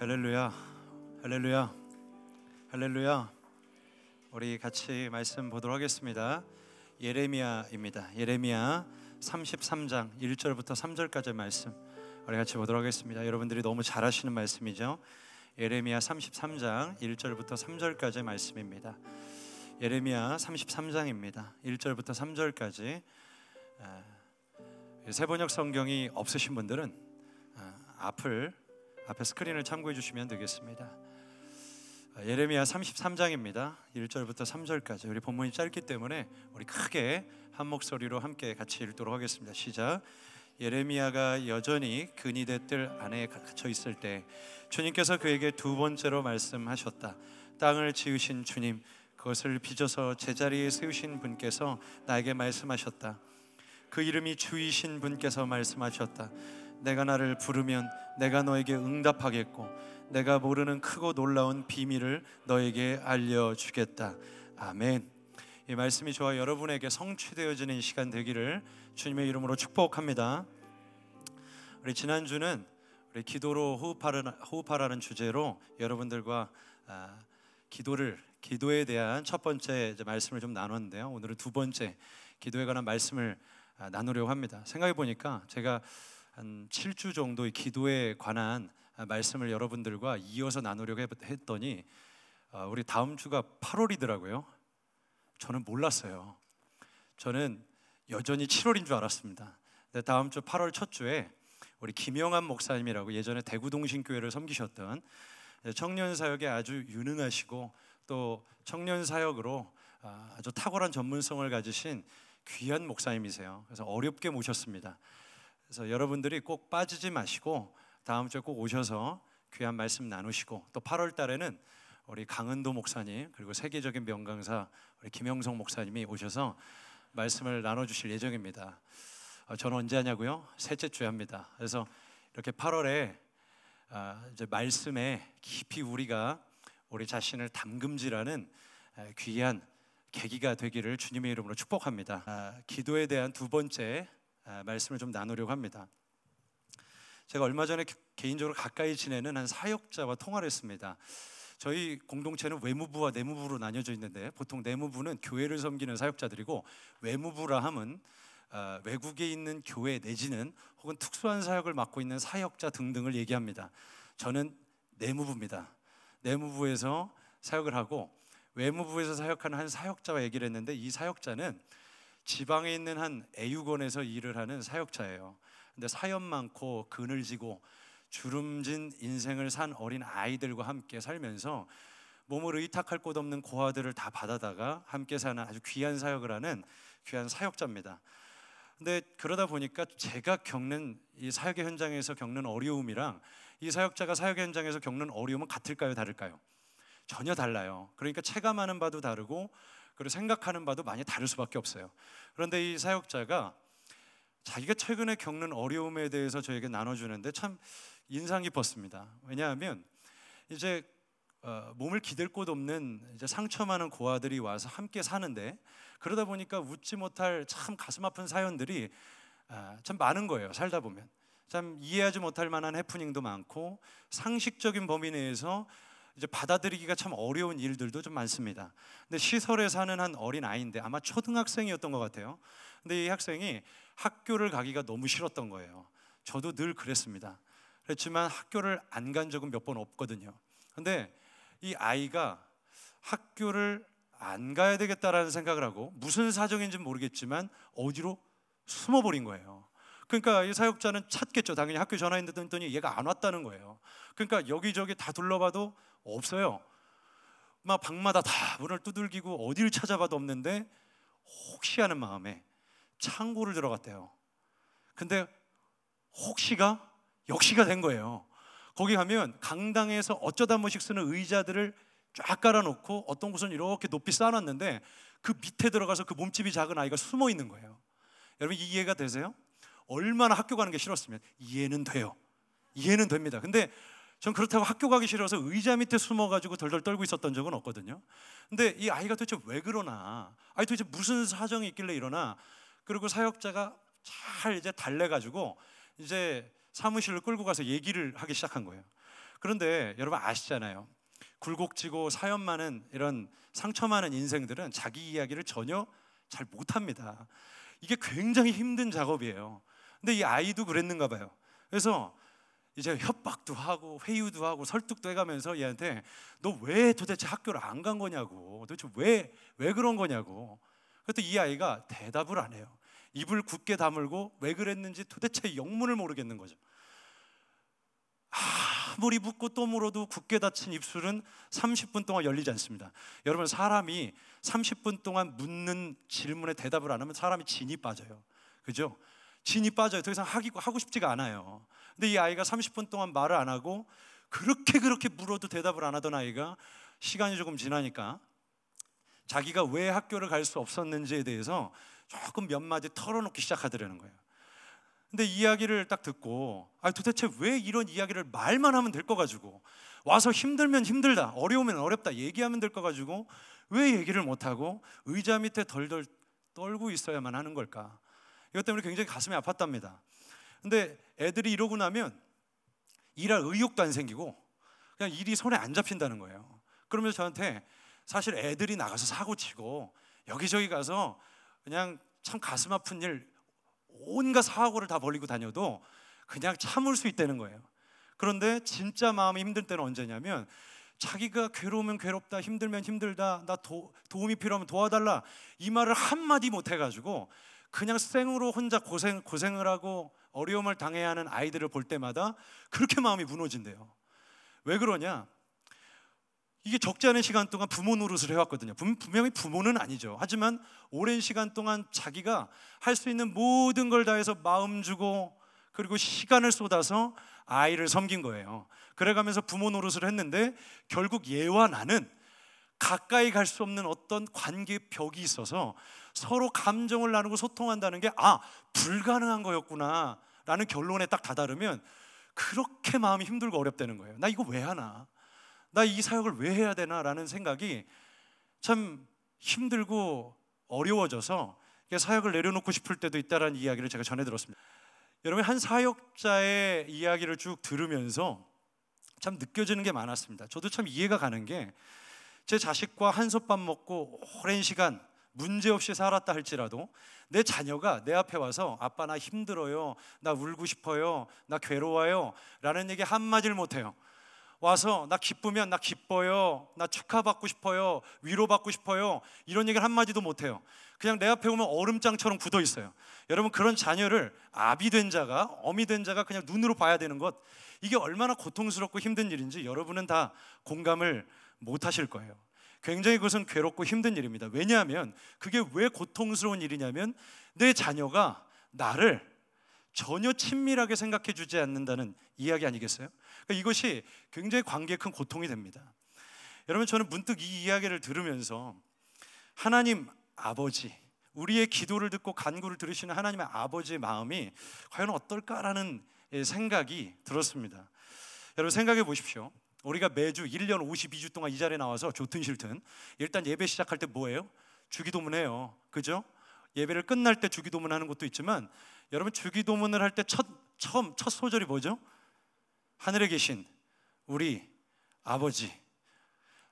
할렐루야, 할렐루야, 할렐루야. 우리 같이 말씀 보도록 하겠습니다. 예레미야입니다. 예레미야 33장 1절부터 3절까지 말씀 우리 같이 보도록 하겠습니다. 여러분들이 너무 잘 아시는 말씀이죠. 예레미야 33장 1절부터 3절까지 말씀입니다. 예레미야 33장입니다. 1절부터 3절까지. 세번역 성경이 없으신 분들은 앞에 스크린을 참고해 주시면 되겠습니다. 예레미야 33장입니다. 1절부터 3절까지. 우리 본문이 짧기 때문에 우리 크게 한 목소리로 함께 같이 읽도록 하겠습니다. 시작. 예레미야가 여전히 근위대 뜰 안에 갇혀 있을 때 주님께서 그에게 두 번째로 말씀하셨다. 땅을 지으신 주님, 그것을 빚어서 제자리에 세우신 분께서 나에게 말씀하셨다. 그 이름이 주이신 분께서 말씀하셨다. 내가 나를 부르면 내가 너에게 응답하겠고 내가 모르는 크고 놀라운 비밀을 너에게 알려주겠다. 아멘. 이 말씀이 저와 여러분에게 성취되어지는 시간 되기를 주님의 이름으로 축복합니다. 우리 지난주는 우리 기도로 호흡하라는 주제로 여러분들과 기도에 대한 첫 번째 말씀을 좀 나눴는데요. 오늘은 두 번째 기도에 관한 말씀을 나누려고 합니다. 생각해 보니까 제가 한 7주 정도의 기도에 관한 말씀을 여러분들과 이어서 나누려고 했더니 우리 다음 주가 8월이더라고요. 저는 몰랐어요. 저는 여전히 7월인 줄 알았습니다. 근데 다음 주 8월 첫 주에 우리 김영한 목사님이라고 예전에 대구동신교회를 섬기셨던 청년 사역에 아주 유능하시고 또 청년 사역으로 아주 탁월한 전문성을 가지신 귀한 목사님이세요. 그래서 어렵게 모셨습니다. 그래서 여러분들이 꼭 빠지지 마시고 다음 주에 꼭 오셔서 귀한 말씀 나누시고 또 8월 달에는 우리 강은도 목사님 그리고 세계적인 명강사 우리 김영성 목사님이 오셔서 말씀을 나눠주실 예정입니다. 저는 언제 하냐고요? 셋째 주에 합니다. 그래서 이렇게 8월에 이제 말씀에 깊이 우리가 우리 자신을 담금질하는 귀한 계기가 되기를 주님의 이름으로 축복합니다. 기도에 대한 두 번째 말씀을 좀 나누려고 합니다. 제가 얼마 전에 개인적으로 가까이 지내는 한 사역자와 통화를 했습니다. 저희 공동체는 외무부와 내무부로 나뉘어져 있는데 보통 내무부는 교회를 섬기는 사역자들이고 외무부라 함은 외국에 있는 교회 내지는 혹은 특수한 사역을 맡고 있는 사역자 등등을 얘기합니다. 저는 내무부입니다. 내무부에서 사역을 하고 외무부에서 사역하는 한 사역자와 얘기를 했는데 이 사역자는 지방에 있는 한 애육원에서 일을 하는 사역자예요. 근데 사연 많고 그늘지고 주름진 인생을 산 어린 아이들과 함께 살면서 몸을 의탁할 곳 없는 고아들을 다 받아다가 함께 사는 아주 귀한 사역을 하는 귀한 사역자입니다. 근데 그러다 보니까 제가 겪는 이 사역의 현장에서 겪는 어려움이랑 이 사역자가 사역의 현장에서 겪는 어려움은 같을까요? 다를까요? 전혀 달라요. 그러니까 체감하는 바도 다르고 그리고 생각하는 바도 많이 다를 수밖에 없어요. 그런데 이 사역자가 자기가 최근에 겪는 어려움에 대해서 저에게 나눠주는데 참 인상 깊었습니다. 왜냐하면 이제 몸을 기댈 곳 없는 이제 상처 많은 고아들이 와서 함께 사는데 그러다 보니까 웃지 못할 참 가슴 아픈 사연들이 참 많은 거예요. 살다 보면 참 이해하지 못할 만한 해프닝도 많고 상식적인 범위 내에서 이제 받아들이기가 참 어려운 일들도 좀 많습니다. 근데 시설에 사는 한 어린 아이인데 아마 초등학생이었던 것 같아요. 근데 이 학생이 학교를 가기가 너무 싫었던 거예요. 저도 늘 그랬습니다. 그렇지만 학교를 안 간 적은 몇 번 없거든요. 근데 이 아이가 학교를 안 가야 되겠다라는 생각을 하고 무슨 사정인지는 모르겠지만 어디로 숨어버린 거예요. 그러니까 이 사역자는 찾겠죠. 당연히 학교 전화했더니 얘가 안 왔다는 거예요. 그러니까 여기저기 다 둘러봐도 없어요. 막 방마다 다 문을 두들기고 어디를 찾아봐도 없는데 혹시 하는 마음에 창고를 들어갔대요. 근데 혹시가 역시가 된 거예요. 거기 가면 강당에서 어쩌다 한 번씩 쓰는 의자들을 쫙 깔아놓고 어떤 곳은 이렇게 높이 쌓아놨는데 그 밑에 들어가서 그 몸집이 작은 아이가 숨어 있는 거예요. 여러분 이해가 되세요? 얼마나 학교 가는 게 싫었으면 이해는 돼요. 이해는 됩니다. 근데 전 그렇다고 학교 가기 싫어서 의자 밑에 숨어가지고 덜덜 떨고 있었던 적은 없거든요. 근데 이 아이가 도대체 왜 그러나? 아니 도대체 무슨 사정이 있길래 이러나? 그리고 사역자가 잘 이제 달래가지고 이제 사무실로 끌고 가서 얘기를 하기 시작한 거예요. 그런데 여러분 아시잖아요. 굴곡지고 사연 많은 이런 상처 많은 인생들은 자기 이야기를 전혀 잘 못합니다. 이게 굉장히 힘든 작업이에요. 근데 이 아이도 그랬는가 봐요. 그래서 이제 협박도 하고 회유도 하고 설득도 해가면서 얘한테 너 왜 도대체 학교를 안 간 거냐고, 도대체 왜 그런 거냐고. 그랬더니 이 아이가 대답을 안 해요. 입을 굳게 다물고 왜 그랬는지 도대체 영문을 모르겠는 거죠. 아무리 묻고 또 물어도 굳게 닫힌 입술은 30분 동안 열리지 않습니다. 여러분, 사람이 30분 동안 묻는 질문에 대답을 안 하면 사람이 진이 빠져요. 그죠? 진이 빠져요. 더 이상 하고 싶지가 않아요. 근데 이 아이가 30분 동안 말을 안 하고 그렇게 물어도 대답을 안 하던 아이가 시간이 조금 지나니까 자기가 왜 학교를 갈 수 없었는지에 대해서 조금 몇 마디 털어놓기 시작하더라는 거예요. 근데 이야기를 딱 듣고 도대체 왜 이런 이야기를 말만 하면 될 거 가지고, 와서 힘들면 힘들다, 어려우면 어렵다 얘기하면 될 거 가지고 왜 얘기를 못하고 의자 밑에 덜덜 떨고 있어야만 하는 걸까? 이것 때문에 굉장히 가슴이 아팠답니다. 근데 애들이 이러고 나면 일할 의욕도 안 생기고 그냥 일이 손에 안 잡힌다는 거예요. 그러면서 저한테 사실 애들이 나가서 사고치고 여기저기 가서 그냥 참 가슴 아픈 일 온갖 사고를 다 벌이고 다녀도 그냥 참을 수 있다는 거예요. 그런데 진짜 마음이 힘들 때는 언제냐면 자기가 괴로우면 괴롭다, 힘들면 힘들다, 나 도움이 필요하면 도와달라 이 말을 한마디 못 해가지고 그냥 생으로 혼자 고생을 하고 어려움을 당해야 하는 아이들을 볼 때마다 그렇게 마음이 무너진대요. 왜 그러냐? 이게 적지 않은 시간 동안 부모 노릇을 해왔거든요. 분명히 부모는 아니죠. 하지만 오랜 시간 동안 자기가 할 수 있는 모든 걸 다해서 마음 주고 그리고 시간을 쏟아서 아이를 섬긴 거예요. 그래가면서 부모 노릇을 했는데 결국 얘와 나는 가까이 갈 수 없는 어떤 관계 벽이 있어서 서로 감정을 나누고 소통한다는 게 불가능한 거였구나 라는 결론에 딱 다다르면 그렇게 마음이 힘들고 어렵다는 거예요. 나 이거 왜 하나? 나 이 사역을 왜 해야 되나? 라는 생각이 참 힘들고 어려워져서 사역을 내려놓고 싶을 때도 있다라는 이야기를 제가 전해 들었습니다. 여러분, 한 사역자의 이야기를 쭉 들으면서 참 느껴지는 게 많았습니다. 저도 참 이해가 가는 게, 제 자식과 한솥밥 먹고 오랜 시간 문제없이 살았다 할지라도 내 자녀가 내 앞에 와서 아빠 나 힘들어요, 나 울고 싶어요, 나 괴로워요 라는 얘기 한마디를 못해요. 와서 나 기쁘면 나 기뻐요, 나 축하받고 싶어요, 위로받고 싶어요 이런 얘기를 한마디도 못해요. 그냥 내 앞에 오면 얼음장처럼 굳어 있어요. 여러분, 그런 자녀를 아비 된 자가, 어미 된 자가 그냥 눈으로 봐야 되는 것, 이게 얼마나 고통스럽고 힘든 일인지 여러분은 다 공감을 못 하실 거예요. 굉장히 그것은 괴롭고 힘든 일입니다. 왜냐하면 그게 왜 고통스러운 일이냐면 내 자녀가 나를 전혀 친밀하게 생각해 주지 않는다는 이야기 아니겠어요? 그러니까 이것이 굉장히 관계에 큰 고통이 됩니다. 여러분, 저는 문득 이 이야기를 들으면서 하나님 아버지, 우리의 기도를 듣고 간구를 들으시는 하나님의 아버지의 마음이 과연 어떨까라는 생각이 들었습니다. 여러분, 생각해 보십시오. 우리가 매주 1년 52주 동안 이 자리에 나와서 좋든 싫든 일단 예배 시작할 때 뭐예요? 주기도문해요. 그죠? 예배를 끝날 때 주기도문 하는 것도 있지만 여러분, 주기도문을 할 때 첫 소절이 뭐죠? 하늘에 계신 우리 아버지,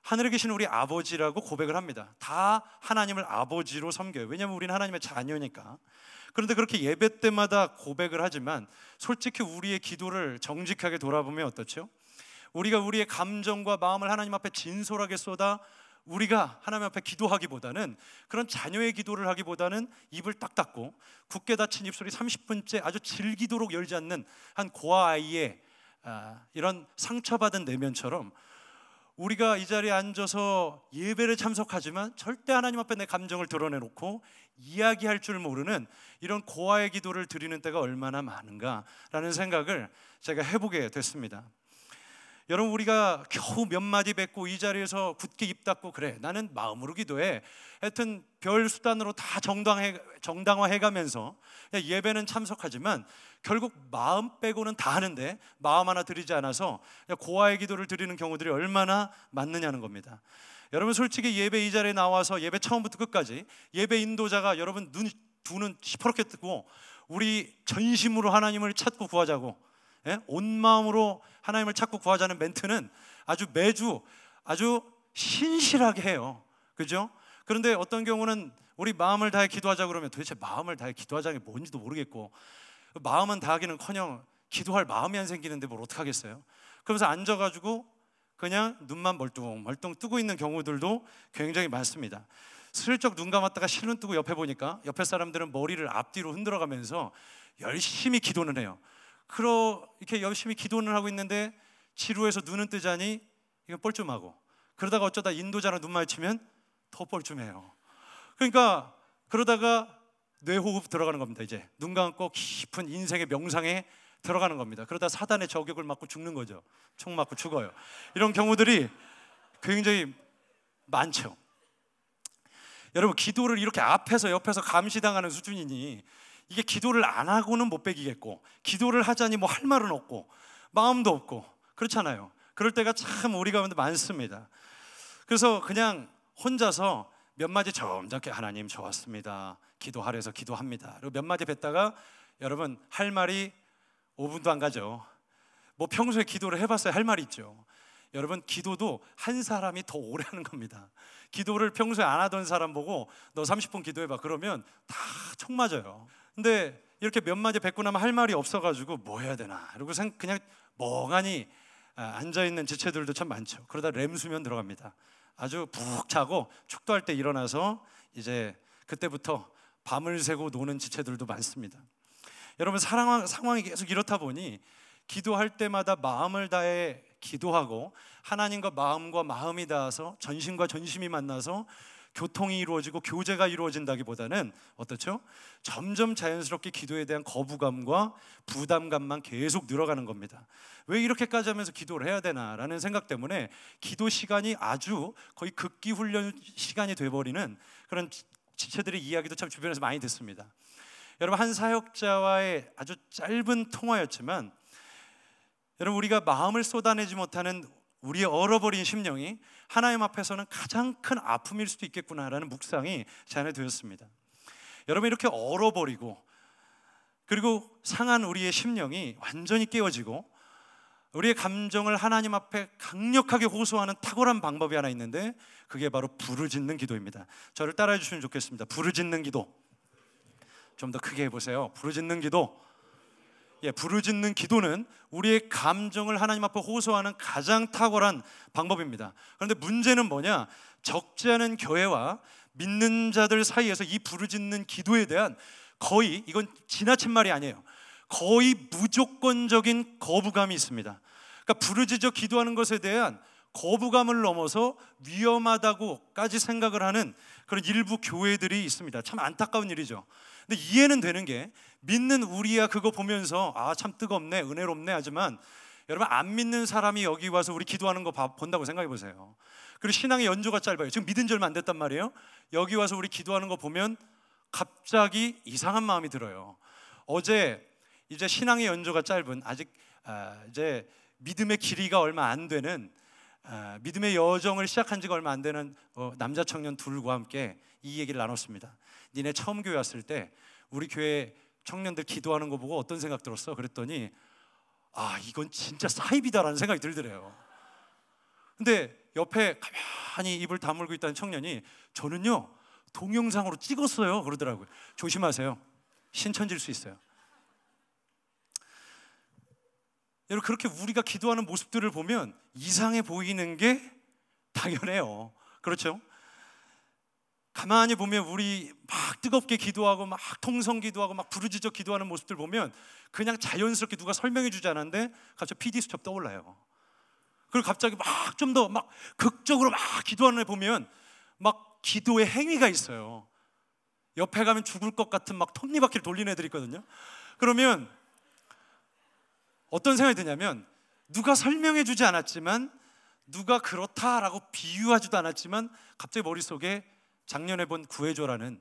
하늘에 계신 우리 아버지라고 고백을 합니다. 다 하나님을 아버지로 섬겨요. 왜냐하면 우리는 하나님의 자녀니까. 그런데 그렇게 예배 때마다 고백을 하지만 솔직히 우리의 기도를 정직하게 돌아보면 어떻죠? 우리가 우리의 감정과 마음을 하나님 앞에 진솔하게 쏟아 우리가 하나님 앞에 기도하기보다는, 그런 자녀의 기도를 하기보다는 입을 딱 닫고 굳게 닫힌 입술이 30분째 아주 질기도록 열지 않는 한 고아아이의 이런 상처받은 내면처럼 우리가 이 자리에 앉아서 예배를 참석하지만 절대 하나님 앞에 내 감정을 드러내놓고 이야기할 줄 모르는 이런 고아의 기도를 드리는 때가 얼마나 많은가라는 생각을 제가 해보게 됐습니다. 여러분, 우리가 겨우 몇 마디 뱉고 이 자리에서 굳게 입 닫고 그래 나는 마음으로 기도해, 하여튼 별 수단으로 다 정당화해가면서 예배는 참석하지만 결국 마음 빼고는 다 하는데 마음 하나 드리지 않아서 고아의 기도를 드리는 경우들이 얼마나 많느냐는 겁니다. 여러분, 솔직히 예배 이 자리에 나와서 예배 처음부터 끝까지 예배 인도자가 여러분 두 눈 시퍼렇게 뜨고 우리 전심으로 하나님을 찾고 구하자고 예? 온 마음으로 하나님을 찾고 구하자는 멘트는 아주 매주 아주 신실하게 해요. 그죠? 그런데 어떤 경우는 우리 마음을 다해 기도하자 그러면 도대체 마음을 다해 기도하자는 게 뭔지도 모르겠고, 마음은 다하기는커녕 기도할 마음이 안 생기는데 뭘 어떡하겠어요? 그러면서 앉아가지고 그냥 눈만 멀뚱멀뚱 뜨고 있는 경우들도 굉장히 많습니다. 슬쩍 눈 감았다가 실눈 뜨고 옆에 보니까 옆에 사람들은 머리를 앞뒤로 흔들어가면서 열심히 기도는 해요. 이렇게 열심히 기도는 하고 있는데 지루해서 눈은 뜨자니 이건 뻘쭘하고, 그러다가 어쩌다 인도자랑 눈 마주치면 더 뻘쭘해요. 그러니까 그러다가 뇌호흡 들어가는 겁니다. 이제 눈 감고 깊은 인생의 명상에 들어가는 겁니다. 그러다 사단의 저격을 맞고 죽는 거죠. 총 맞고 죽어요. 이런 경우들이 굉장히 많죠. 여러분, 기도를 이렇게 앞에서 옆에서 감시당하는 수준이니 이게 기도를 안 하고는 못 배기겠고, 기도를 하자니 뭐 할 말은 없고 마음도 없고 그렇잖아요. 그럴 때가 참 우리 가운데 많습니다. 그래서 그냥 혼자서 몇 마디 점잖게 하나님 저 왔습니다, 기도하래서 기도합니다. 그리고 몇 마디 뱉다가 여러분 할 말이 5분도 안 가죠. 뭐 평소에 기도를 해봤어야 할 말이 있죠. 여러분, 기도도 한 사람이 더 오래 하는 겁니다. 기도를 평소에 안 하던 사람 보고 너 30분 기도해봐 그러면 다 총 맞아요. 근데 이렇게 몇 마디 뱉고 나면 할 말이 없어가지고 뭐 해야 되나, 그리고 그냥 멍하니 앉아있는 지체들도 참 많죠. 그러다 렘수면 들어갑니다. 아주 푹 자고 축도할 때 일어나서 이제 그때부터 밤을 새고 노는 지체들도 많습니다. 여러분, 상황이 계속 이렇다 보니 기도할 때마다 마음을 다해 기도하고 하나님과 마음과 마음이 닿아서 전심과 전심이 만나서 교통이 이루어지고 교제가 이루어진다기보다는 어떻죠? 점점 자연스럽게 기도에 대한 거부감과 부담감만 계속 늘어가는 겁니다. 왜 이렇게까지 하면서 기도를 해야 되나라는 생각 때문에 기도 시간이 아주 거의 극기 훈련 시간이 돼버리는 그런 지체들의 이야기도 참 주변에서 많이 듣습니다. 여러분, 한 사역자와의 아주 짧은 통화였지만 여러분, 우리가 마음을 쏟아내지 못하는 우리의 얼어버린 심령이 하나님 앞에서는 가장 큰 아픔일 수도 있겠구나라는 묵상이 제 안에 되었습니다. 여러분, 이렇게 얼어버리고 그리고 상한 우리의 심령이 완전히 깨어지고 우리의 감정을 하나님 앞에 강력하게 호소하는 탁월한 방법이 하나 있는데 그게 바로 부르짖는 기도입니다. 저를 따라해 주시면 좋겠습니다. 부르짖는 기도. 좀 더 크게 해보세요. 부르짖는 기도. 부르짖는 기도는 우리의 감정을 하나님 앞에 호소하는 가장 탁월한 방법입니다. 그런데 문제는 뭐냐? 적지 않은 교회와 믿는 자들 사이에서 이 부르짖는 기도에 대한 거의, 이건 지나친 말이 아니에요, 거의 무조건적인 거부감이 있습니다. 그러니까 부르짖어 기도하는 것에 대한 거부감을 넘어서 위험하다고까지 생각을 하는 그런 일부 교회들이 있습니다. 참 안타까운 일이죠. 근데 이해는 되는 게, 믿는 우리야 그거 보면서 참 뜨겁네, 은혜롭네 하지만 여러분, 안 믿는 사람이 여기 와서 우리 기도하는 거 본다고 생각해 보세요. 그리고 신앙의 연조가 짧아요. 지금 믿은 지 얼마 안 됐단 말이에요. 여기 와서 우리 기도하는 거 보면 갑자기 이상한 마음이 들어요. 어제 이제 신앙의 연조가 짧은, 아직 이제 믿음의 길이가 얼마 안 되는, 믿음의 여정을 시작한 지가 얼마 안 되는 남자 청년 둘과 함께 이 얘기를 나눴습니다. 니네 처음 교회 왔을 때 우리 교회 청년들 기도하는 거 보고 어떤 생각 들었어? 그랬더니 이건 진짜 사입이다라는 생각이 들더래요. 근데 옆에 가만히 입을 다물고 있다는 청년이 저는요 동영상으로 찍었어요 그러더라고요. 조심하세요. 신천지일 수 있어요. 여러분, 그렇게 우리가 기도하는 모습들을 보면 이상해 보이는 게 당연해요. 그렇죠? 가만히 보면 우리 막 뜨겁게 기도하고 막 통성 기도하고 막 부르짖어 기도하는 모습들 보면 그냥 자연스럽게 누가 설명해 주지 않았는데 갑자기 PD 수첩 떠올라요. 그리고 갑자기 막 좀 더 막 극적으로 막 기도하는 애 보면 막 기도의 행위가 있어요. 옆에 가면 죽을 것 같은 막 톱니바퀴를 돌리는 애들이 있거든요. 그러면 어떤 생각이 드냐면, 누가 설명해 주지 않았지만, 누가 그렇다라고 비유하지도 않았지만 갑자기 머릿속에 작년에 본 구해줘라는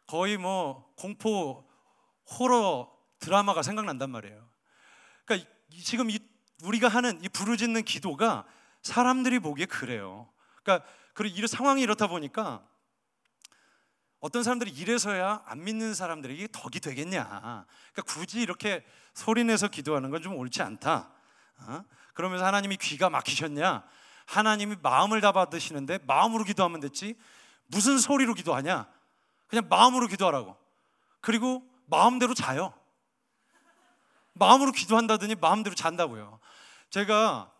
거의 뭐 공포 호러 드라마가 생각난단 말이에요. 그러니까 지금 우리가 하는 이 부르짖는 기도가 사람들이 보기에 그래요. 그러니까 이 상황이 이렇다 보니까 어떤 사람들이 이래서야 안 믿는 사람들에게 덕이 되겠냐. 그러니까 굳이 이렇게 소리내서 기도하는 건 좀 옳지 않다. 그러면서 하나님이 귀가 막히셨냐? 하나님이 마음을 다 받으시는데 마음으로 기도하면 됐지 무슨 소리로 기도하냐? 그냥 마음으로 기도하라고. 그리고 마음대로 자요. 마음으로 기도한다더니 마음대로 잔다고요. 제가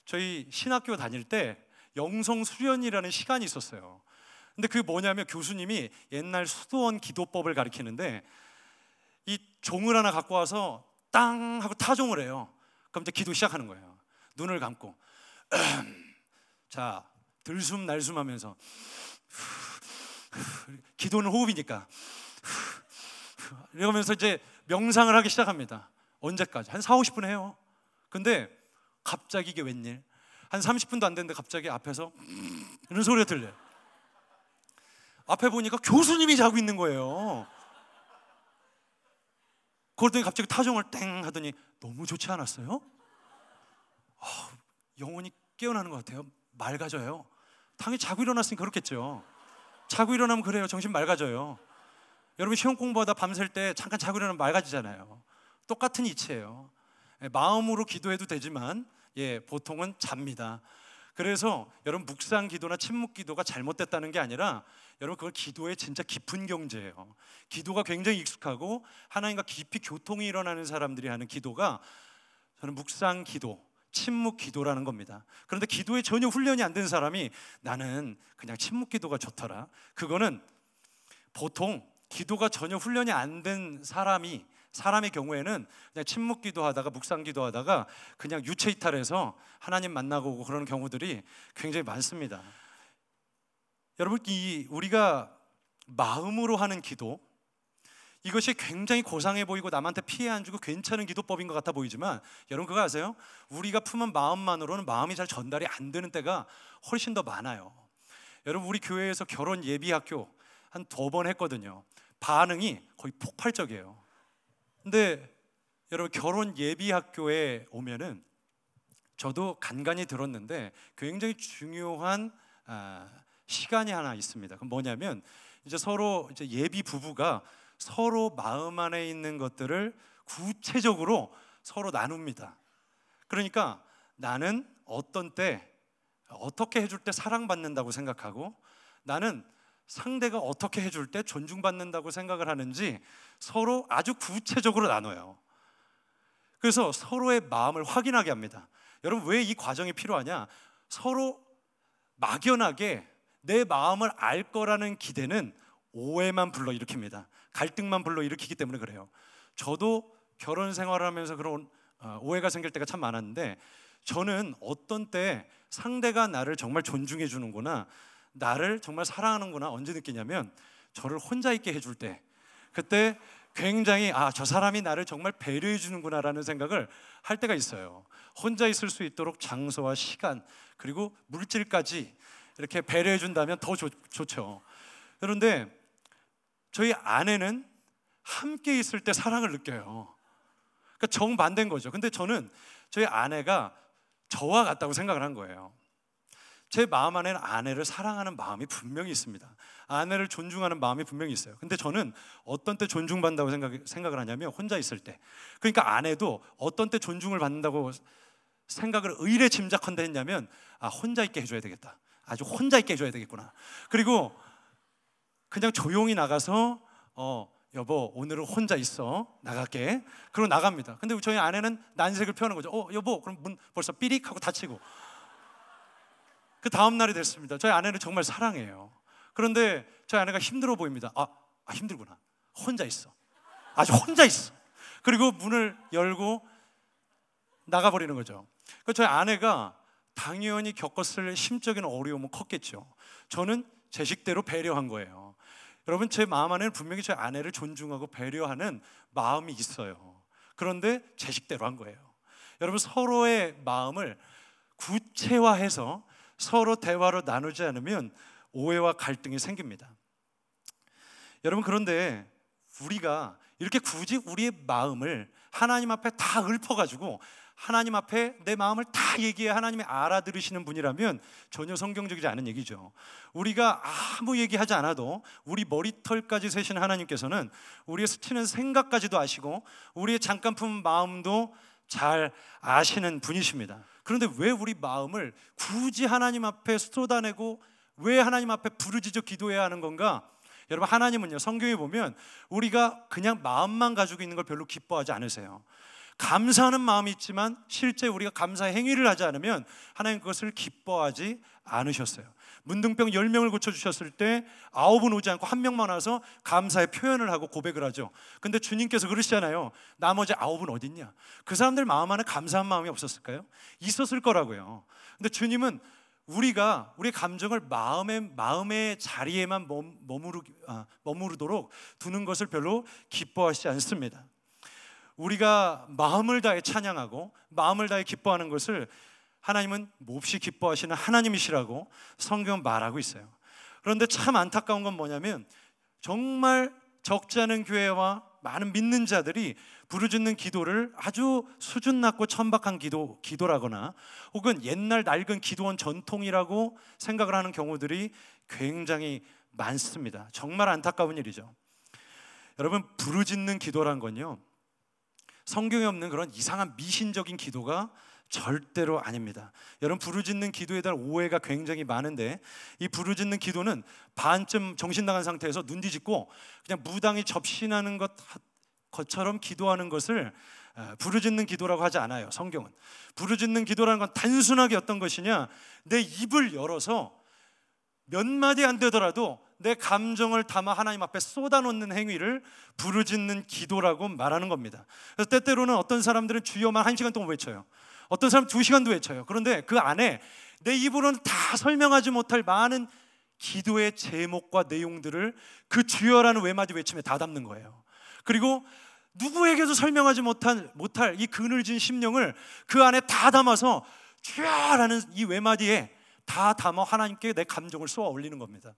저희 신학교 다닐 때 영성 수련이라는 시간이 있었어요. 근데 그게 뭐냐면 교수님이 옛날 수도원 기도법을 가르치는데 이 종을 하나 갖고 와서 땅 하고 타종을 해요. 그럼 이제 기도 시작하는 거예요. 눈을 감고 자 들숨 날숨 하면서 기도는 호흡이니까 이러면서 이제 명상을 하기 시작합니다. 언제까지? 한 4, 50분 해요. 근데 갑자기 이게 웬일? 한 30분도 안 됐는데 갑자기 앞에서 이런 소리가 들려요. 앞에 보니까 교수님이 자고 있는 거예요. 그러더니 갑자기 타종을 땡 하더니 너무 좋지 않았어요? 영혼이 깨어나는 것 같아요. 맑아져요. 당연히 자고 일어났으니 그렇겠죠. 자고 일어나면 그래요. 정신 맑아져요. 여러분 시험 공부하다 밤샐 때 잠깐 자고 일어나면 맑아지잖아요. 똑같은 이치예요. 마음으로 기도해도 되지만 보통은 잡니다. 그래서 여러분 묵상 기도나 침묵 기도가 잘못됐다는 게 아니라 여러분 그걸 기도의 진짜 깊은 경지예요. 기도가 굉장히 익숙하고 하나님과 깊이 교통이 일어나는 사람들이 하는 기도가 저는 묵상 기도, 침묵 기도라는 겁니다. 그런데 기도에 전혀 훈련이 안 된 사람이 나는 그냥 침묵 기도가 좋더라. 그거는 보통 기도가 전혀 훈련이 안 된 사람의 경우에는 그냥 침묵 기도하다가 묵상 기도하다가 그냥 유체 이탈해서 하나님 만나고 오고 그러는 경우들이 굉장히 많습니다. 여러분 우리가 마음으로 하는 기도 이것이 굉장히 고상해 보이고 남한테 피해 안 주고 괜찮은 기도법인 것 같아 보이지만 여러분 그거 아세요? 우리가 품은 마음만으로는 마음이 잘 전달이 안 되는 때가 훨씬 더 많아요. 여러분 우리 교회에서 결혼 예비 학교 한 2번 했거든요. 반응이 거의 폭발적이에요. 근데 여러분 결혼 예비 학교에 오면은 저도 간간히 들었는데 굉장히 중요한 시간이 하나 있습니다. 그럼 뭐냐면 이제 서로 이제 예비 부부가 서로 마음 안에 있는 것들을 구체적으로 서로 나눕니다. 그러니까 나는 어떤 때 어떻게 해줄 때 사랑받는다고 생각하고 나는 상대가 어떻게 해줄 때 존중받는다고 생각을 하는지 서로 아주 구체적으로 나눠요. 그래서 서로의 마음을 확인하게 합니다. 여러분 왜 이 과정이 필요하냐? 서로 막연하게 내 마음을 알 거라는 기대는 오해만 불러일으킵니다. 갈등만 불러일으키기 때문에 그래요. 저도 결혼 생활을 하면서 그런 오해가 생길 때가 참 많았는데 저는 어떤 때 상대가 나를 정말 존중해 주는구나, 나를 정말 사랑하는구나 언제 느끼냐면 저를 혼자 있게 해줄 때, 그때 굉장히 저 사람이 나를 정말 배려해 주는구나라는 생각을 할 때가 있어요. 혼자 있을 수 있도록 장소와 시간 그리고 물질까지 이렇게 배려해 준다면 더 좋죠. 그런데 저희 아내는 함께 있을 때 사랑을 느껴요. 그러니까 정반대인 거죠. 근데 저는 저희 아내가 저와 같다고 생각을 한 거예요. 제 마음 안에는 아내를 사랑하는 마음이 분명히 있습니다. 아내를 존중하는 마음이 분명히 있어요. 근데 저는 어떤 때 존중받는다고 생각을 하냐면 혼자 있을 때. 그러니까 아내도 어떤 때 존중을 받는다고 생각을 의례 짐작한다 했냐면 혼자 있게 해줘야 되겠다. 아주 혼자 있게 해줘야 되겠구나. 그리고 그냥 조용히 나가서 여보 오늘은 혼자 있어 나갈게. 그러고 나갑니다. 근데 저희 아내는 난색을 표하는 거죠. 여보 그럼 문 벌써 삐릭 하고 닫히고. 그 다음 날이 됐습니다. 저희 아내는 정말 사랑해요. 그런데 저희 아내가 힘들어 보입니다. 힘들구나. 혼자 있어. 아주 혼자 있어. 그리고 문을 열고 나가버리는 거죠. 그래서 저희 아내가 당연히 겪었을 심적인 어려움은 컸겠죠. 저는 제 식대로 배려한 거예요. 여러분 제 마음 안에는 분명히 저희 아내를 존중하고 배려하는 마음이 있어요. 그런데 제 식대로 한 거예요. 여러분 서로의 마음을 구체화해서 서로 대화로 나누지 않으면 오해와 갈등이 생깁니다. 여러분 그런데 우리가 이렇게 굳이 우리의 마음을 하나님 앞에 다 읊어가지고 하나님 앞에 내 마음을 다 얘기해 하나님이 알아들으시는 분이라면 전혀 성경적이지 않은 얘기죠. 우리가 아무 얘기하지 않아도 우리 머리털까지 세신 하나님께서는 우리의 스치는 생각까지도 아시고 우리의 잠깐 품은 마음도 잘 아시는 분이십니다. 그런데 왜 우리 마음을 굳이 하나님 앞에 쏟아내고 왜 하나님 앞에 부르짖어 기도해야 하는 건가? 여러분, 하나님은요, 성경에 보면 우리가 그냥 마음만 가지고 있는 걸 별로 기뻐하지 않으세요. 감사하는 마음이 있지만 실제 우리가 감사의 행위를 하지 않으면 하나님 그것을 기뻐하지 않으셨어요. 문둥병 10명을 고쳐주셨을 때 9은 오지 않고 1명만 와서 감사의 표현을 하고 고백을 하죠. 근데 주님께서 그러시잖아요. 나머지 9은 어딨냐? 그 사람들 마음 안에 감사한 마음이 없었을까요? 있었을 거라고요. 근데 주님은 우리가 우리의 감정을 마음의 자리에만 머무르도록 두는 것을 별로 기뻐하시지 않습니다. 우리가 마음을 다해 찬양하고 마음을 다해 기뻐하는 것을 하나님은 몹시 기뻐하시는 하나님이시라고 성경은 말하고 있어요. 그런데 참 안타까운 건 뭐냐면 정말 적지 않은 교회와 많은 믿는 자들이 부르짖는 기도를 아주 수준 낮고 천박한 기도라거나 혹은 옛날 낡은 기도원 전통이라고 생각을 하는 경우들이 굉장히 많습니다. 정말 안타까운 일이죠. 여러분, 부르짖는 기도란 건요, 성경에 없는 그런 이상한 미신적인 기도가 절대로 아닙니다. 여러분, 부르짖는 기도에 대한 오해가 굉장히 많은데 이 부르짖는 기도는 반쯤 정신 나간 상태에서 눈 뒤집고 그냥 무당이 접신하는 것처럼 기도하는 것을 부르짖는 기도라고 하지 않아요. 성경은 부르짖는 기도라는 건 단순하게 어떤 것이냐, 내 입을 열어서 몇 마디 안 되더라도 내 감정을 담아 하나님 앞에 쏟아놓는 행위를 부르짖는 기도라고 말하는 겁니다. 그래서 때때로는 어떤 사람들은 주여만 1시간 동안 외쳐요. 어떤 사람은 2시간도 외쳐요. 그런데 그 안에 내 입으로는 다 설명하지 못할 많은 기도의 제목과 내용들을 그 주여라는 외마디 외침에 다 담는 거예요. 그리고 누구에게도 설명하지 못할 이 그늘진 심령을 그 안에 다 담아서 주여라는 이 외마디에 다 담아 하나님께 내 감정을 쏘아 올리는 겁니다.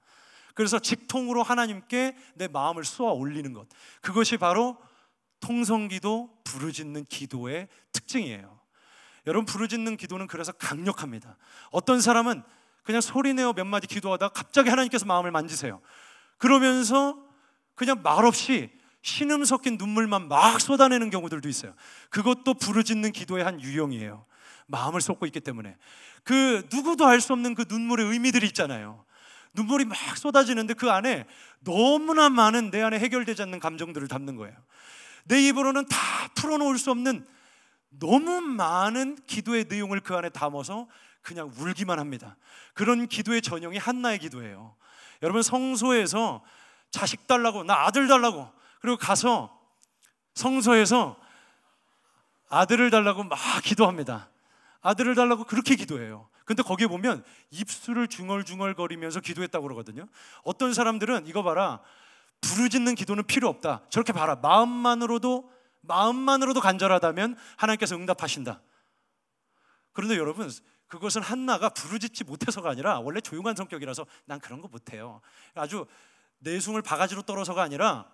그래서 직통으로 하나님께 내 마음을 쏘아 올리는 것, 그것이 바로 통성기도, 부르짖는 기도의 특징이에요. 여러분, 부르짖는 기도는 그래서 강력합니다. 어떤 사람은 그냥 소리내어 몇 마디 기도하다가 갑자기 하나님께서 마음을 만지세요. 그러면서 그냥 말없이 신음 섞인 눈물만 막 쏟아내는 경우들도 있어요. 그것도 부르짖는 기도의 한 유형이에요. 마음을 쏟고 있기 때문에 그 누구도 알 수 없는 그 눈물의 의미들이 있잖아요. 눈물이 막 쏟아지는데 그 안에 너무나 많은 내 안에 해결되지 않는 감정들을 담는 거예요. 내 입으로는 다 풀어놓을 수 없는 너무 많은 기도의 내용을 그 안에 담아서 그냥 울기만 합니다. 그런 기도의 전형이 한나의 기도예요. 여러분, 성소에서 자식 달라고, 나 아들 달라고, 그리고 가서 성소에서 아들을 달라고 막 기도합니다. 아들을 달라고 그렇게 기도해요. 근데 거기에 보면 입술을 중얼중얼거리면서 기도했다고 그러거든요. 어떤 사람들은 이거 봐라, 부르짖는 기도는 필요 없다, 저렇게 봐라, 마음만으로도 간절하다면 하나님께서 응답하신다. 그런데 여러분, 그것은 한나가 부르짖지 못해서가 아니라 원래 조용한 성격이라서 난 그런 거 못해요, 아주 내숭을 바가지로 떨어서가 아니라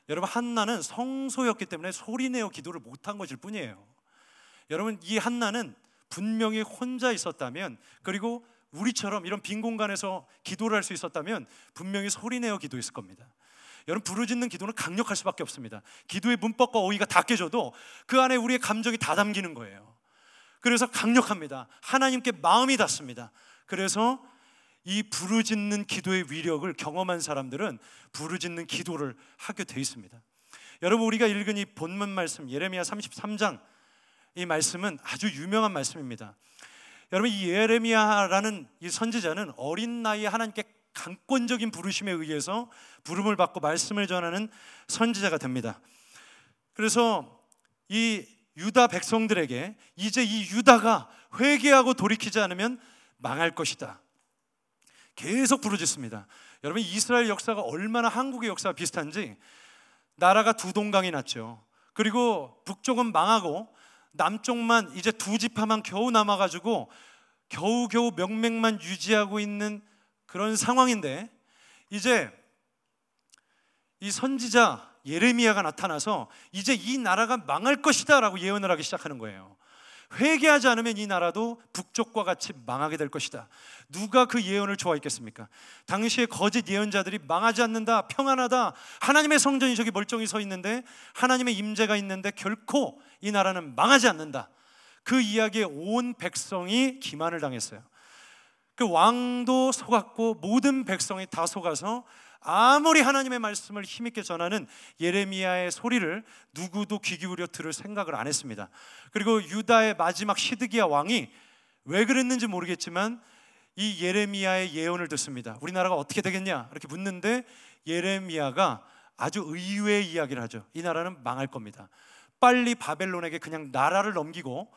여러분, 한나는 성소였기 때문에 소리내어 기도를 못한 것일 뿐이에요. 여러분, 이 한나는 분명히 혼자 있었다면, 그리고 우리처럼 이런 빈 공간에서 기도를 할 수 있었다면 분명히 소리내어 기도했을 겁니다. 여러분, 부르짖는 기도는 강력할 수밖에 없습니다. 기도의 문법과 어휘가 다 깨져도 그 안에 우리의 감정이 다 담기는 거예요. 그래서 강력합니다. 하나님께 마음이 닿습니다. 그래서 이 부르짖는 기도의 위력을 경험한 사람들은 부르짖는 기도를 하게 돼 있습니다. 여러분, 우리가 읽은 이 본문 말씀 예레미야 33장, 이 말씀은 아주 유명한 말씀입니다. 여러분, 이 예레미야라는 이 선지자는 어린 나이에 하나님께 강권적인 부르심에 의해서 부름을 받고 말씀을 전하는 선지자가 됩니다. 그래서 이 유다 백성들에게 이제 이 유다가 회개하고 돌이키지 않으면 망할 것이다, 계속 부르짖습니다. 여러분, 이스라엘 역사가 얼마나 한국의 역사와 비슷한지, 나라가 두 동강이 났죠. 그리고 북쪽은 망하고 남쪽만 이제 두 지파만 겨우 남아가지고 겨우겨우 명맥만 유지하고 있는 그런 상황인데, 이제 이 선지자 예레미야가 나타나서 이제 이 나라가 망할 것이다 라고 예언을 하기 시작하는 거예요. 회개하지 않으면 이 나라도 북쪽과 같이 망하게 될 것이다. 누가 그 예언을 좋아했겠습니까? 당시에 거짓 예언자들이 망하지 않는다, 평안하다, 하나님의 성전이 저기 멀쩡히 서 있는데, 하나님의 임재가 있는데 결코 이 나라는 망하지 않는다, 그 이야기에 온 백성이 기만을 당했어요. 그 왕도 속았고 모든 백성이 다 속아서 아무리 하나님의 말씀을 힘있게 전하는 예레미야의 소리를 누구도 귀 기울여 들을 생각을 안 했습니다. 그리고 유다의 마지막 시드기야 왕이 왜 그랬는지 모르겠지만 이 예레미야의 예언을 듣습니다. 우리나라가 어떻게 되겠냐 이렇게 묻는데 예레미야가 아주 의외의 이야기를 하죠. 이 나라는 망할 겁니다. 빨리 바벨론에게 그냥 나라를 넘기고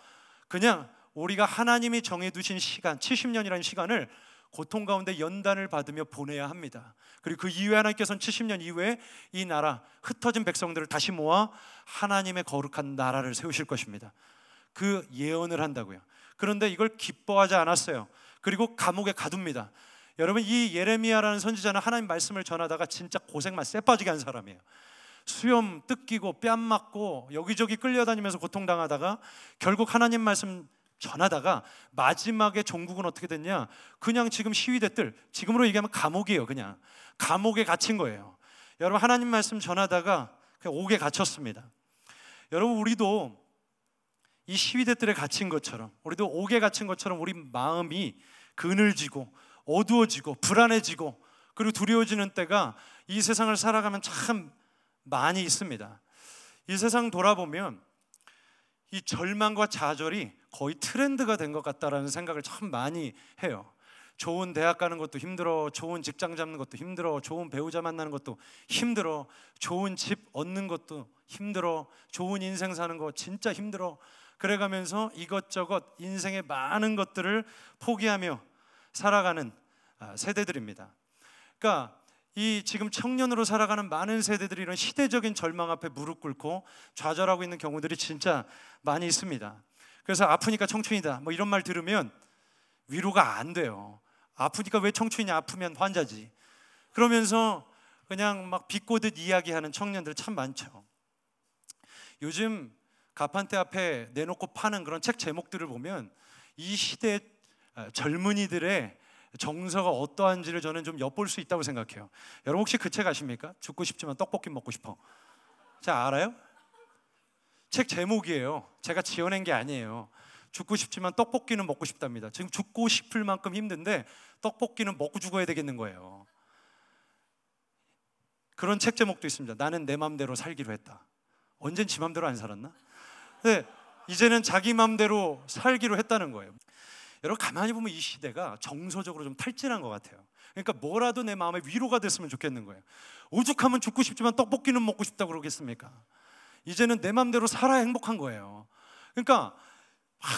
그냥 우리가 하나님이 정해두신 시간 70년이라는 시간을 고통 가운데 연단을 받으며 보내야 합니다. 그리고 그 이후에 하나님께서는 70년 이후에 이 나라 흩어진 백성들을 다시 모아 하나님의 거룩한 나라를 세우실 것입니다. 그 예언을 한다고요. 그런데 이걸 기뻐하지 않았어요. 그리고 감옥에 가둡니다. 여러분, 이 예레미야라는 선지자는 하나님 말씀을 전하다가 진짜 고생만 쎄빠지게 한 사람이에요. 수염 뜯기고 뺨 맞고 여기저기 끌려다니면서 고통당하다가 결국 하나님 말씀 전하다가 마지막에 종국은 어떻게 됐냐? 그냥 지금 시위대들, 지금으로 얘기하면 감옥이에요. 그냥 감옥에 갇힌 거예요. 여러분, 하나님 말씀 전하다가 그냥 옥에 갇혔습니다. 여러분, 우리도 이 시위대들에 갇힌 것처럼, 우리도 옥에 갇힌 것처럼 우리 마음이 그늘지고 어두워지고 불안해지고 그리고 두려워지는 때가 이 세상을 살아가면 참 많이 있습니다. 이 세상 돌아보면 이 절망과 좌절이 거의 트렌드가 된 것 같다라는 생각을 참 많이 해요. 좋은 대학 가는 것도 힘들어, 좋은 직장 잡는 것도 힘들어, 좋은 배우자 만나는 것도 힘들어, 좋은 집 얻는 것도 힘들어, 좋은 인생 사는 거 진짜 힘들어. 그래가면서 이것저것 인생의 많은 것들을 포기하며 살아가는 세대들입니다. 그러니까 이 지금 청년으로 살아가는 많은 세대들이 이런 시대적인 절망 앞에 무릎 꿇고 좌절하고 있는 경우들이 진짜 많이 있습니다. 그래서 아프니까 청춘이다 뭐 이런 말 들으면 위로가 안 돼요. 아프니까 왜 청춘이냐, 아프면 환자지. 그러면서 그냥 막 비꼬듯 이야기하는 청년들 참 많죠. 요즘 가판대 앞에 내놓고 파는 그런 책 제목들을 보면 이 시대 젊은이들의 정서가 어떠한지를 저는 좀 엿볼 수 있다고 생각해요. 여러분 혹시 그 책 아십니까? 죽고 싶지만 떡볶이 먹고 싶어. 자, 알아요? 책 제목이에요. 제가 지어낸 게 아니에요. 죽고 싶지만 떡볶이는 먹고 싶답니다. 지금 죽고 싶을 만큼 힘든데 떡볶이는 먹고 죽어야 되겠는 거예요. 그런 책 제목도 있습니다. 나는 내 맘대로 살기로 했다. 언젠 지 맘대로 안 살았나? 근데 이제는 자기 맘대로 살기로 했다는 거예요. 여러분, 가만히 보면 이 시대가 정서적으로 좀 탈진한 것 같아요. 그러니까 뭐라도 내 마음에 위로가 됐으면 좋겠는 거예요. 오죽하면 죽고 싶지만 떡볶이는 먹고 싶다고 그러겠습니까? 이제는 내 맘대로 살아야 행복한 거예요. 그러니까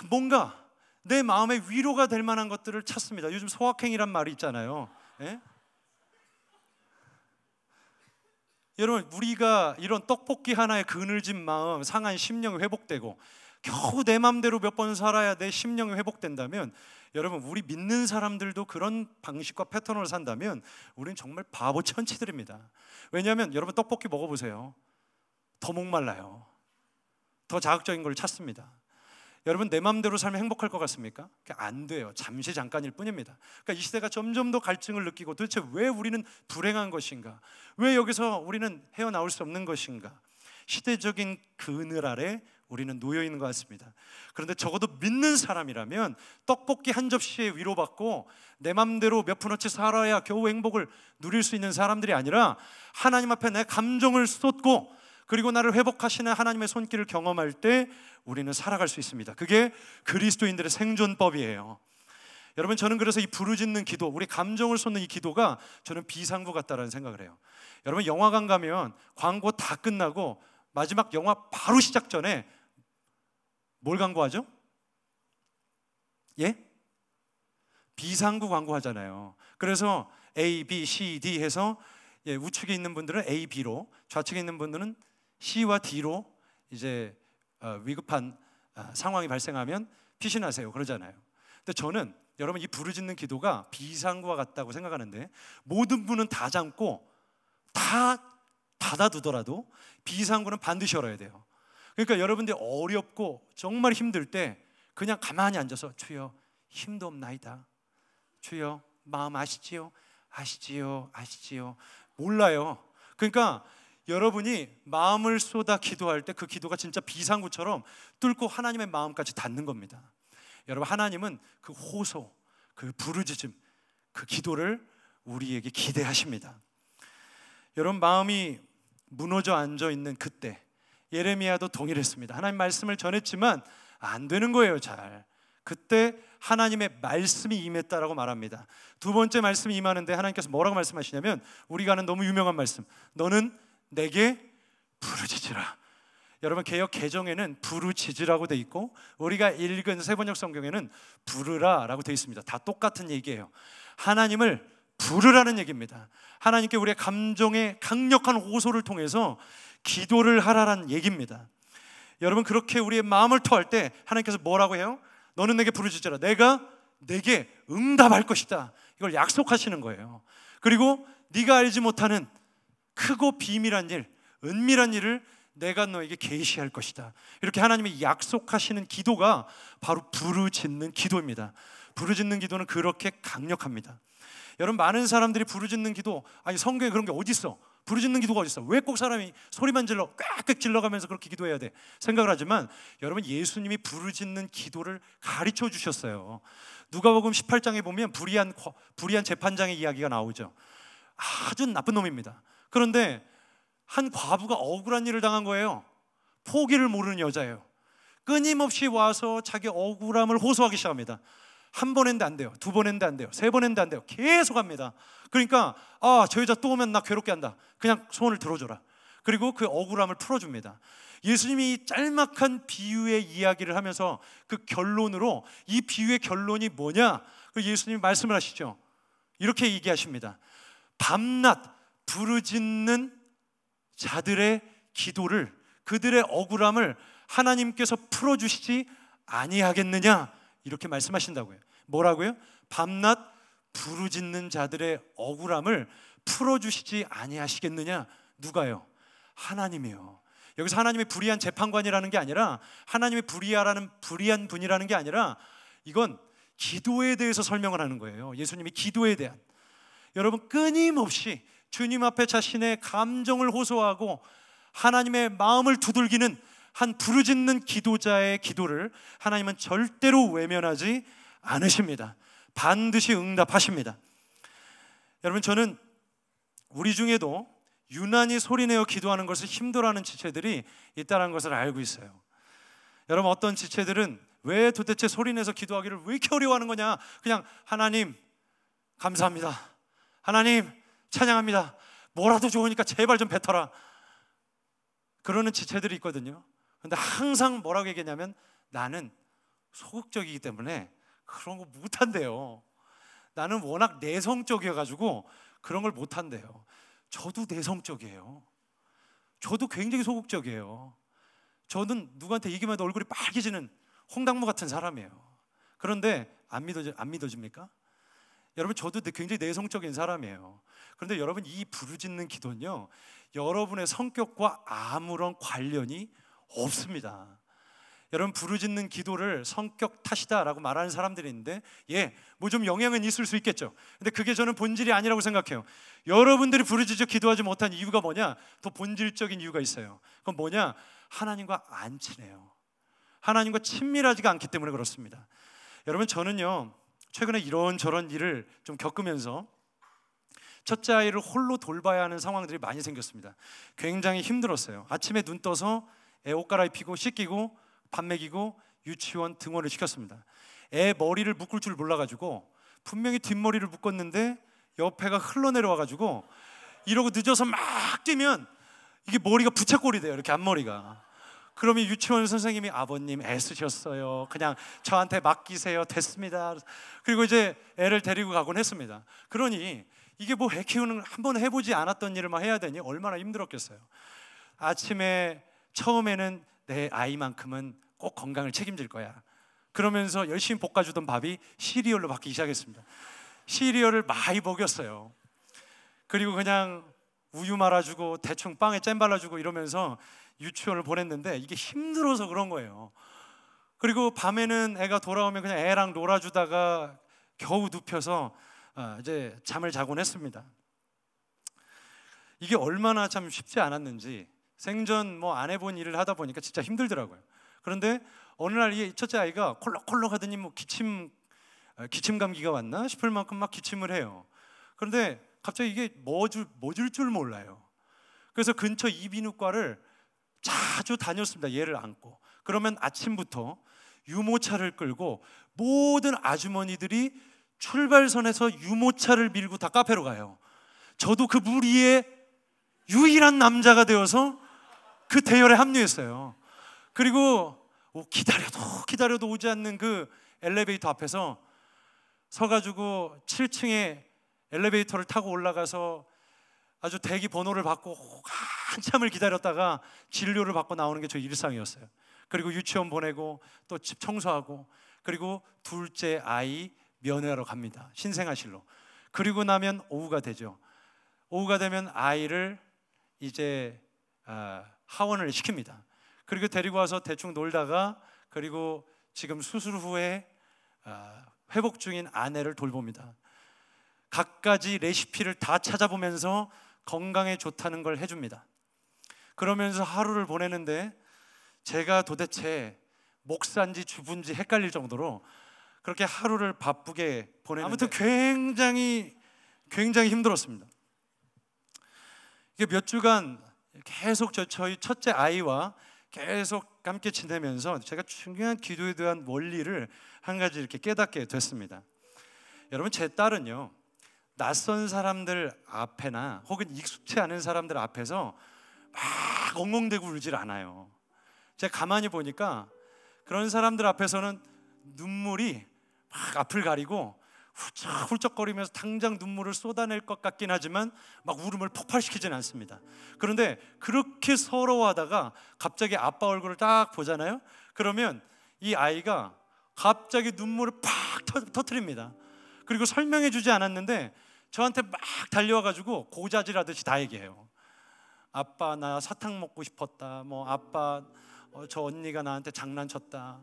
뭔가 내 마음에 위로가 될 만한 것들을 찾습니다. 요즘 소확행이란 말이 있잖아요. 예? 여러분, 우리가 이런 떡볶이 하나에 그늘진 마음, 상한 심령이 회복되고 겨우 내 맘대로 몇 번 살아야 내 심령이 회복된다면, 여러분, 우리 믿는 사람들도 그런 방식과 패턴으로 산다면 우리는 정말 바보 천치들입니다. 왜냐하면 여러분, 떡볶이 먹어보세요. 더 목말라요. 더 자극적인 걸 찾습니다. 여러분, 내 맘대로 살면 행복할 것 같습니까? 안 돼요. 잠시 잠깐일 뿐입니다. 그러니까 이 시대가 점점 더 갈증을 느끼고 도대체 왜 우리는 불행한 것인가? 왜 여기서 우리는 헤어나올 수 없는 것인가? 시대적인 그늘 아래 우리는 놓여 있는 것 같습니다. 그런데 적어도 믿는 사람이라면 떡볶이 한 접시에 위로받고 내 맘대로 몇 푼어치 살아야 겨우 행복을 누릴 수 있는 사람들이 아니라 하나님 앞에 내 감정을 쏟고 그리고 나를 회복하시는 하나님의 손길을 경험할 때 우리는 살아갈 수 있습니다. 그게 그리스도인들의 생존법이에요. 여러분, 저는 그래서 이 부르짖는 기도, 우리 감정을 쏟는 이 기도가 저는 비상구 같다라는 생각을 해요. 여러분, 영화관 가면 광고 다 끝나고 마지막 영화 바로 시작 전에 뭘 광고하죠? 예? 비상구 광고하잖아요. 그래서 A, B, C, D 해서 우측에 있는 분들은 A, B로, 좌측에 있는 분들은 C와 D로 이제 위급한 상황이 발생하면 피신하세요 그러잖아요. 근데 저는 여러분, 이 부르짖는 기도가 비상구와 같다고 생각하는데, 모든 문은 다 잠고 다 닫아두더라도 비상구는 반드시 열어야 돼요. 그러니까 여러분들이 어렵고 정말 힘들 때 그냥 가만히 앉아서 주여 힘도 없나이다, 주여 마음 아시지요? 아시지요? 아시지요? 몰라요. 그러니까 여러분이 마음을 쏟아 기도할 때 그 기도가 진짜 비상구처럼 뚫고 하나님의 마음까지 닿는 겁니다. 여러분, 하나님은 그 호소, 그 부르짖음, 그 기도를 우리에게 기대하십니다. 여러분, 마음이 무너져 앉아 있는 그때 예레미야도 동일했습니다. 하나님 말씀을 전했지만 안 되는 거예요, 잘. 그때 하나님의 말씀이 임했다라고 말합니다. 두 번째 말씀이 임하는데 하나님께서 뭐라고 말씀하시냐면, 우리가 아는 너무 유명한 말씀, 너는 내게 부르짖으라. 여러분, 개역 개정에는 부르짖으라고 돼 있고 우리가 읽은 세번역 성경에는 부르라라고 돼 있습니다. 다 똑같은 얘기예요. 하나님을 부르라는 얘기입니다. 하나님께 우리의 감정의 강력한 호소를 통해서 기도를 하라는 얘기입니다. 여러분, 그렇게 우리의 마음을 토할 때 하나님께서 뭐라고 해요? 너는 내게 부르짖으라. 내가 내게 응답할 것이다. 이걸 약속하시는 거예요. 그리고 네가 알지 못하는 크고 비밀한 일, 은밀한 일을 내가 너에게 계시할 것이다. 이렇게 하나님이 약속하시는 기도가 바로 부르짖는 기도입니다. 부르짖는 기도는 그렇게 강력합니다. 여러분, 많은 사람들이 부르짖는 기도, 아니 성경에 그런 게 어디 있어? 부르짖는 기도가 어디 있어? 왜 꼭 사람이 소리만 질러 꽥꽥 질러가면서 그렇게 기도해야 돼? 생각을 하지만 여러분, 예수님이 부르짖는 기도를 가르쳐 주셨어요. 누가복음 18장에 보면 불의한 재판장의 이야기가 나오죠. 아주 나쁜 놈입니다. 그런데 한 과부가 억울한 일을 당한 거예요. 포기를 모르는 여자예요. 끊임없이 와서 자기 억울함을 호소하기 시작합니다. 한 번 했는데 안 돼요. 두 번 했는데 안 돼요. 세 번 했는데 안 돼요. 계속 합니다. 그러니까 저 여자 또 오면 나 괴롭게 한다. 그냥 소원을 들어줘라. 그리고 그 억울함을 풀어줍니다. 예수님이 짤막한 비유의 이야기를 하면서 그 결론으로, 이 비유의 결론이 뭐냐? 예수님이 말씀을 하시죠. 이렇게 얘기하십니다. 밤낮 부르짖는 자들의 기도를, 그들의 억울함을 하나님께서 풀어주시지 아니하겠느냐, 이렇게 말씀하신다고요. 뭐라고요? 밤낮 부르짖는 자들의 억울함을 풀어주시지 아니하시겠느냐. 누가요? 하나님이요. 여기서 하나님의 불의한 재판관이라는 게 아니라, 하나님의 불의한 분이라는 게 아니라, 이건 기도에 대해서 설명을 하는 거예요. 예수님이 기도에 대한, 여러분, 끊임없이 주님 앞에 자신의 감정을 호소하고 하나님의 마음을 두들기는 한 부르짖는 기도자의 기도를 하나님은 절대로 외면하지 않으십니다. 반드시 응답하십니다. 여러분, 저는 우리 중에도 유난히 소리내어 기도하는 것을 힘들어하는 지체들이 있다는 것을 알고 있어요. 여러분, 어떤 지체들은 왜 도대체 소리내서 기도하기를 왜 이렇게 어려워하는 거냐, 그냥 하나님 감사합니다, 하나님 찬양합니다, 뭐라도 좋으니까 제발 좀 뱉어라, 그러는 지체들이 있거든요. 근데 항상 뭐라고 얘기하냐면, 나는 소극적이기 때문에 그런 거 못한대요. 나는 워낙 내성적이어가지고 그런 걸 못한대요. 저도 내성적이에요. 저도 굉장히 소극적이에요. 저는 누구한테 얘기만 해도 얼굴이 빨개지는 홍당무 같은 사람이에요. 그런데 안 믿어집니까? 여러분, 저도 굉장히 내성적인 사람이에요. 그런데 여러분, 이 부르짖는 기도는요, 여러분의 성격과 아무런 관련이 없습니다. 여러분, 부르짖는 기도를 성격 탓이다라고 말하는 사람들이 있는데, 뭐 좀 영향은 있을 수 있겠죠. 근데 그게 저는 본질이 아니라고 생각해요. 여러분들이 부르짖어 기도하지 못한 이유가 뭐냐? 더 본질적인 이유가 있어요. 그건 뭐냐? 하나님과 안 친해요. 하나님과 친밀하지가 않기 때문에 그렇습니다. 여러분, 저는요, 최근에 이런저런 일을 좀 겪으면서 첫째 아이를 홀로 돌봐야 하는 상황들이 많이 생겼습니다. 굉장히 힘들었어요. 아침에 눈 떠서 애 옷 갈아입히고 씻기고 밥 먹이고 유치원 등원을 시켰습니다. 애 머리를 묶을 줄 몰라가지고 분명히 뒷머리를 묶었는데 옆에가 흘러내려와가지고 이러고 늦어서 막 뛰면 이게 머리가 부채꼴이 돼요. 이렇게 앞머리가. 그러면 유치원 선생님이, 아버님 애쓰셨어요, 그냥 저한테 맡기세요, 됐습니다. 그리고 이제 애를 데리고 가곤 했습니다. 그러니 이게 뭐 애 키우는, 한번 해보지 않았던 일을 막 해야 되니 얼마나 힘들었겠어요. 아침에 처음에는 내 아이만큼은 꼭 건강을 책임질 거야, 그러면서 열심히 볶아주던 밥이 시리얼로 바뀌기 시작했습니다. 시리얼을 많이 먹였어요. 그리고 그냥 우유 말아주고 대충 빵에 잼 발라주고 이러면서 유치원을 보냈는데 이게 힘들어서 그런 거예요. 그리고 밤에는 애가 돌아오면 그냥 애랑 놀아주다가 겨우 눕혀서 이제 잠을 자곤 했습니다. 이게 얼마나 참 쉽지 않았는지 생전 뭐 안 해본 일을 하다 보니까 진짜 힘들더라고요. 그런데 어느 날 이 첫째 아이가 콜록콜록 하더니 뭐 기침 감기가 왔나 싶을 만큼 막 기침을 해요. 그런데 갑자기 이게 줄 줄 몰라요. 그래서 근처 이비인후과를 자주 다녔습니다. 얘를 안고. 그러면 아침부터 유모차를 끌고 모든 아주머니들이 출발선에서 유모차를 밀고 다 카페로 가요. 저도 그 무리의 유일한 남자가 되어서 그 대열에 합류했어요. 그리고 기다려도 오지 않는 그 엘리베이터 앞에서 서가지고 7층에 엘리베이터를 타고 올라가서 아주 대기 번호를 받고 한참을 기다렸다가 진료를 받고 나오는 게 저 일상이었어요. 그리고 유치원 보내고 또 집 청소하고, 그리고 둘째 아이 면회하러 갑니다. 신생아실로. 그리고 나면 오후가 되죠. 오후가 되면 아이를 이제 하원을 시킵니다. 그리고 데리고 와서 대충 놀다가, 그리고 지금 수술 후에 회복 중인 아내를 돌봅니다. 갖가지 레시피를 다 찾아보면서 건강에 좋다는 걸 해줍니다. 그러면서 하루를 보내는데 제가 도대체 목사인지 주부인지 헷갈릴 정도로 그렇게 하루를 바쁘게 보내는데, 아무튼 굉장히 힘들었습니다. 이게 몇 주간 계속 저희 첫째 아이와 계속 함께 지내면서 제가 중요한 기도에 대한 원리를 한 가지 이렇게 깨닫게 됐습니다. 여러분, 제 딸은요, 낯선 사람들 앞에나 혹은 익숙치 않은 사람들 앞에서 막 엉엉대고 울질 않아요. 제가 가만히 보니까 그런 사람들 앞에서는 눈물이 막 앞을 가리고 훌쩍훌쩍거리면서 당장 눈물을 쏟아낼 것 같긴 하지만 막 울음을 폭발시키진 않습니다. 그런데 그렇게 서러워하다가 갑자기 아빠 얼굴을 딱 보잖아요. 그러면 이 아이가 갑자기 눈물을 팍 터뜨립니다. 그리고 설명해 주지 않았는데 저한테 막 달려와가지고 고자질하듯이 다 얘기해요. 아빠 나 사탕 먹고 싶었다, 뭐 아빠 저 언니가 나한테 장난쳤다,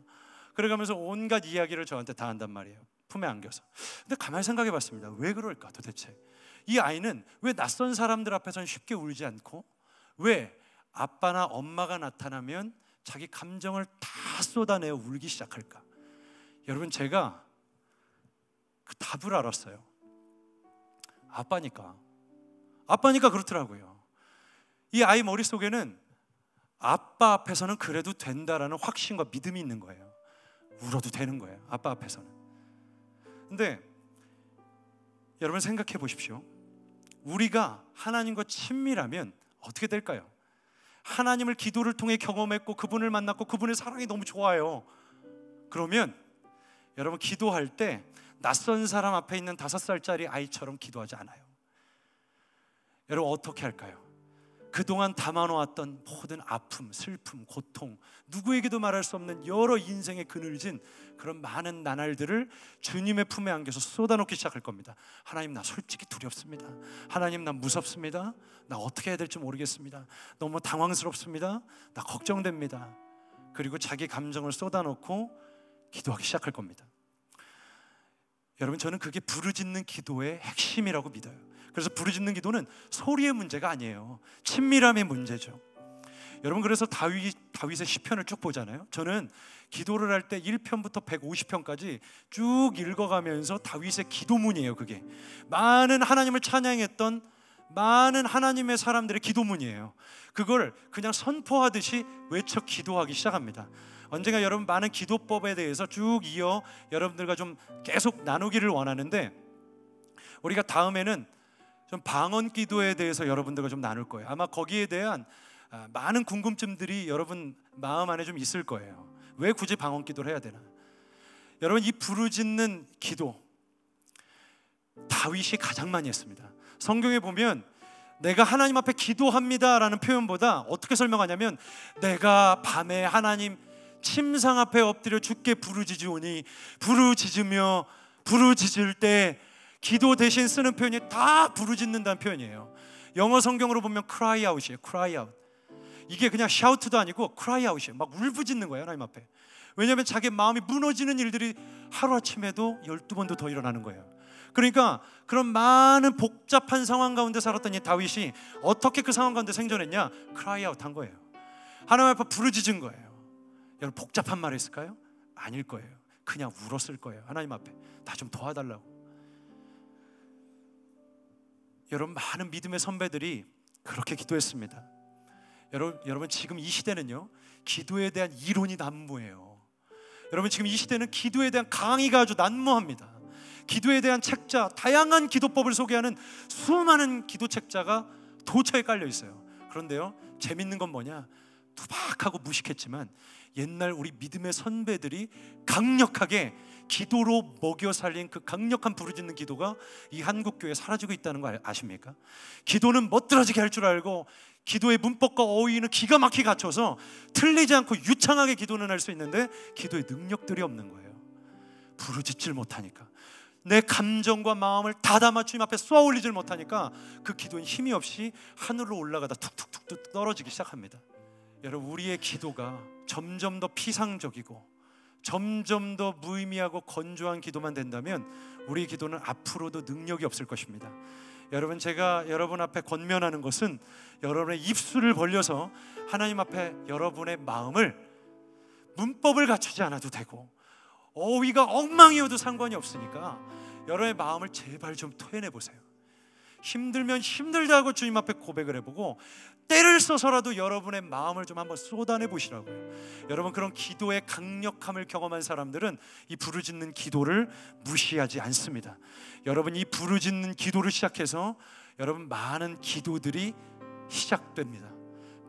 그래가면서 온갖 이야기를 저한테 다 한단 말이에요. 품에 안겨서. 근데 가만히 생각해 봤습니다. 왜 그럴까 도대체? 이 아이는 왜 낯선 사람들 앞에서는 쉽게 울지 않고 왜 아빠나 엄마가 나타나면 자기 감정을 다 쏟아내어 울기 시작할까? 여러분, 제가 그 답을 알았어요. 아빠니까 그렇더라고요. 이 아이 머릿속에는 아빠 앞에서는 그래도 된다라는 확신과 믿음이 있는 거예요. 울어도 되는 거예요, 아빠 앞에서는. 근데 여러분 생각해 보십시오. 우리가 하나님과 친밀하면 어떻게 될까요? 하나님을 기도를 통해 경험했고 그분을 만났고 그분의 사랑이 너무 좋아요. 그러면 여러분, 기도할 때 낯선 사람 앞에 있는 5살짜리 아이처럼 기도하지 않아요. 여러분, 어떻게 할까요? 그동안 담아놓았던 모든 아픔, 슬픔, 고통, 누구에게도 말할 수 없는 여러 인생의 그늘진 그런 많은 나날들을 주님의 품에 안겨서 쏟아놓기 시작할 겁니다. 하나님, 나 솔직히 두렵습니다. 하나님, 나 무섭습니다. 나 어떻게 해야 될지 모르겠습니다. 너무 당황스럽습니다. 나 걱정됩니다. 그리고 자기 감정을 쏟아놓고 기도하기 시작할 겁니다. 여러분, 저는 그게 부르짖는 기도의 핵심이라고 믿어요. 그래서 부르짖는 기도는 소리의 문제가 아니에요. 친밀함의 문제죠. 여러분, 그래서 다윗의 시편을 쭉 보잖아요. 저는 기도를 할 때 1편부터 150편까지 쭉 읽어가면서 다윗의 기도문이에요. 그게 많은 하나님을 찬양했던 많은 하나님의 사람들의 기도문이에요. 그걸 그냥 선포하듯이 외쳐 기도하기 시작합니다. 언젠가 여러분, 많은 기도법에 대해서 쭉 이어 여러분들과 좀 계속 나누기를 원하는데, 우리가 다음에는 좀 방언 기도에 대해서 여러분들과 좀 나눌 거예요. 아마 거기에 대한 많은 궁금증들이 여러분 마음 안에 좀 있을 거예요. 왜 굳이 방언 기도를 해야 되나? 여러분, 이 부르짖는 기도 다윗이 가장 많이 했습니다. 성경에 보면 내가 하나님 앞에 기도합니다 라는 표현보다 어떻게 설명하냐면, 내가 밤에 하나님 침상 앞에 엎드려 주께 부르짖으오니 부르짖으며 부르짖을 때, 기도 대신 쓰는 표현이 다 부르짖는다는 표현이에요. 영어 성경으로 보면 cry out이에요. cry out. 이게 그냥 shout도 아니고 cry out이에요. 막 울부짖는 거예요, 하나님 앞에. 왜냐하면 자기 마음이 무너지는 일들이 하루아침에도 12번도 더 일어나는 거예요. 그러니까 그런 많은 복잡한 상황 가운데 살았던 이 다윗이 어떻게 그 상황 가운데 생존했냐? 크라이아웃 한 거예요. 하나님 앞에 부르짖은 거예요. 여러분, 복잡한 말이 있을까요? 아닐 거예요. 그냥 울었을 거예요. 하나님 앞에 나 좀 도와달라고. 여러분, 많은 믿음의 선배들이 그렇게 기도했습니다. 여러분 지금 이 시대는요, 기도에 대한 이론이 난무해요. 여러분, 지금 이 시대는 기도에 대한 강의가 아주 난무합니다. 기도에 대한 책자, 다양한 기도법을 소개하는 수많은 기도 책자가 도처에 깔려 있어요. 그런데요, 재밌는 건 뭐냐? 투박하고 무식했지만 옛날 우리 믿음의 선배들이 강력하게 기도로 먹여 살린 그 강력한 부르짖는 기도가 이 한국교회에 사라지고 있다는 거 아십니까? 기도는 멋들어지게 할 줄 알고 기도의 문법과 어휘는 기가 막히게 갖춰서 틀리지 않고 유창하게 기도는 할 수 있는데 기도의 능력들이 없는 거예요. 부르짖질 못하니까, 내 감정과 마음을 다 담아 주님 앞에 쏘아 올리질 못하니까 그 기도는 힘이 없이 하늘로 올라가다 툭툭툭 떨어지기 시작합니다. 여러분, 우리의 기도가 점점 더 피상적이고 점점 더 무의미하고 건조한 기도만 된다면 우리의 기도는 앞으로도 능력이 없을 것입니다. 여러분, 제가 여러분 앞에 권면하는 것은 여러분의 입술을 벌려서 하나님 앞에 여러분의 마음을, 문법을 갖추지 않아도 되고 어휘가 엉망이어도 상관이 없으니까 여러분의 마음을 제발 좀 토해내 보세요. 힘들면 힘들다고 주님 앞에 고백을 해보고 때를 써서라도 여러분의 마음을 좀 한번 쏟아내 보시라고요. 여러분, 그런 기도의 강력함을 경험한 사람들은 이 부르짖는 기도를 무시하지 않습니다. 여러분, 이 부르짖는 기도를 시작해서 여러분 많은 기도들이 시작됩니다.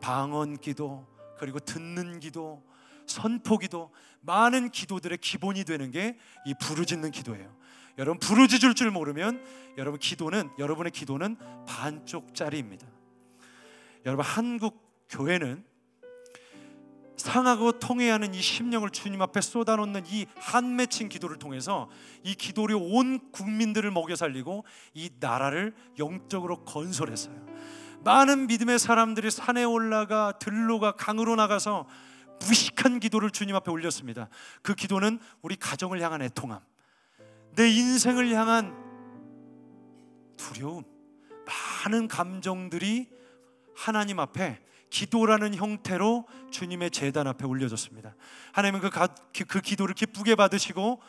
방언 기도, 그리고 듣는 기도, 선포 기도, 많은 기도들의 기본이 되는 게 이 부르짖는 기도예요. 여러분, 부르짖을 줄 모르면 여러분의 기도는 반쪽짜리입니다. 여러분, 한국 교회는 상하고 통회하는 이 심령을 주님 앞에 쏟아놓는 이 한 맺힌 기도를 통해서 이 기도로 온 국민들을 먹여 살리고 이 나라를 영적으로 건설했어요. 많은 믿음의 사람들이 산에 올라가 들로 가 강으로 나가서 무식한 기도를 주님 앞에 올렸습니다. 그 기도는 우리 가정을 향한 애통함, 내 인생을 향한 두려움, 많은 감정들이 하나님 앞에 기도라는 형태로 주님의 제단 앞에 올려졌습니다. 하나님은 그 기도를 기쁘게 받으시고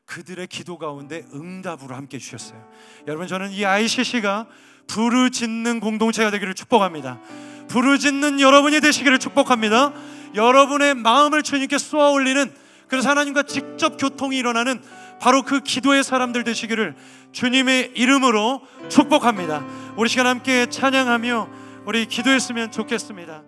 그들의 기도 가운데 응답으로 함께 주셨어요. 여러분, 저는 이 ICC가 부르짖는 공동체가 되기를 축복합니다. 부르짖는 여러분이 되시기를 축복합니다. 여러분의 마음을 주님께 쏘아 올리는, 그래서 하나님과 직접 교통이 일어나는 바로 그 기도의 사람들 되시기를 주님의 이름으로 축복합니다. 우리 시간 함께 찬양하며 우리 기도했으면 좋겠습니다.